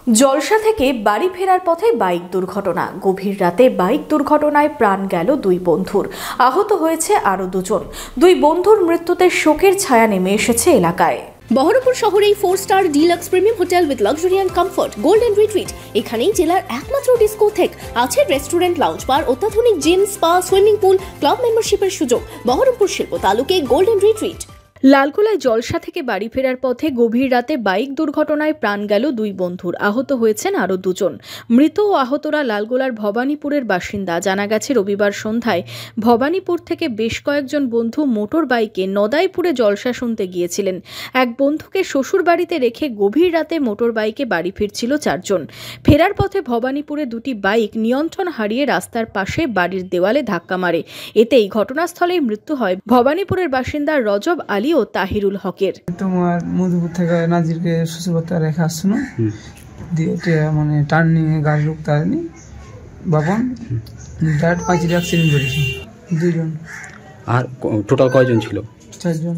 জলসা থেকে বাড়ি ফেরার পথে বাইক দুর্ঘটনা। গভীর রাতে বাইক দুর্ঘটনায় প্রাণ গেল দুই বন্ধুর, আহত হয়েছে আরও দুজন। দুই বন্ধুর মৃত্যুতে শোকের ছায়া নেমে এসেছে এলাকায়। বহরমপুর শহরে 4 star deluxe premium hotel with luxury and comfort golden retreat. এখানেই জেলার একমাত্র ডিস্কোথেক, আছে রেস্টুরেন্ট, লাউঞ্জ বার, অত্যাধুনিক gym, spa, swimming pool, club মেম্বারশিপের সুযোগ। বহরমপুর শিল্প তালুকে গোল্ডেন রিট্রিট। লালগোলায় জলসা থেকে বাড়ি ফেরার পথে গভীর রাতে বাইক দুর্ঘটনায় প্রাণ গেল দুই বন্ধুর, আহত হয়েছেন আরও দুজন। মৃত ও আহতরা লালগোলার ভবানীপুরের বাসিন্দা। জানা গেছে রবিবার সন্ধ্যায় ভবানীপুর থেকে বেশ কয়েকজন বন্ধু মোটর বাইকে নদাইপুরে জলসা শুনতে গিয়েছিলেন। এক বন্ধুকে শ্বশুর বাড়িতে রেখে গভীর রাতে মোটর বাইকে বাড়ি ফিরছিল চারজন। ফেরার পথে ভবানীপুরে দুটি বাইক নিয়ন্ত্রণ হারিয়ে রাস্তার পাশে বাড়ির দেওয়ালে ধাক্কা মারে। এতেই ঘটনাস্থলেই মৃত্যু হয় ভবানীপুরের বাসিন্দা রজব আলী ও তাহিরুল হকের। তোমার মধুপুর থেকে নাজিরকে শ্বশুরবাড়িতে রেখে আসছিল, দিয়ে মানে টার্ন নিয়ে গাড়ি রুখতে পারেনি, বাপন ডাইরেক্ট পাঁচিল অ্যাক্সিডেন্ট করেছে। দুজন। আর টোটাল কয়জন ছিল? চারজন।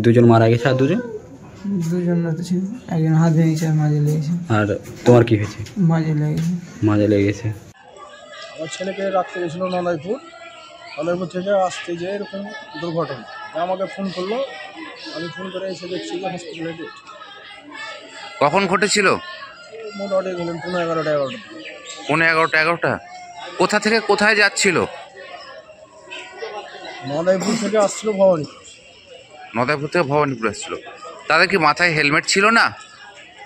দুজন মারা গেছে আর দুজন ছিল, একজন হাত ভেঙেছে, মাঝে লেগেছে। আর তোমার কি হয়েছে? মাঝে লেগেছে। আমার ছেলেকে রাখতে গেছিল নদাইপুর থেকে আসতে যে এরকম দুর্ঘটনা, আমাকে ফোন করলো, আমি ফোন করে এসে দেখছি যে হসপিটালে ডেট। কখন ঘটেছিল? মোটামুটি ধরুন 11:30। 11:30? কোথা থেকে কোথায় যাচ্ছিল? নদাইপুর থেকে আসছিল ভবানীপুর। নদাইপুর থেকে ভবানীপুর আসছিল। তাদের কি মাথায় হেলমেট ছিল না?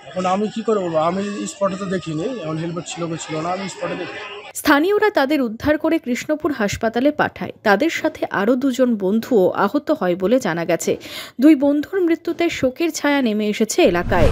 এখন আমি কি করে বলবো, আমি স্পটে তো দেখিনি, এখন হেলমেট ছিল কি ছিল না আমি স্পটে দেখি। স্থানীয়রা তাদের উদ্ধার করে কৃষ্ণপুর হাসপাতালে পাঠায়। তাদের সাথে আরও দুজন বন্ধুও আহত হয় বলে জানা গেছে। দুই বন্ধুর মৃত্যুতে শোকের ছায়া নেমে এসেছে এলাকায়।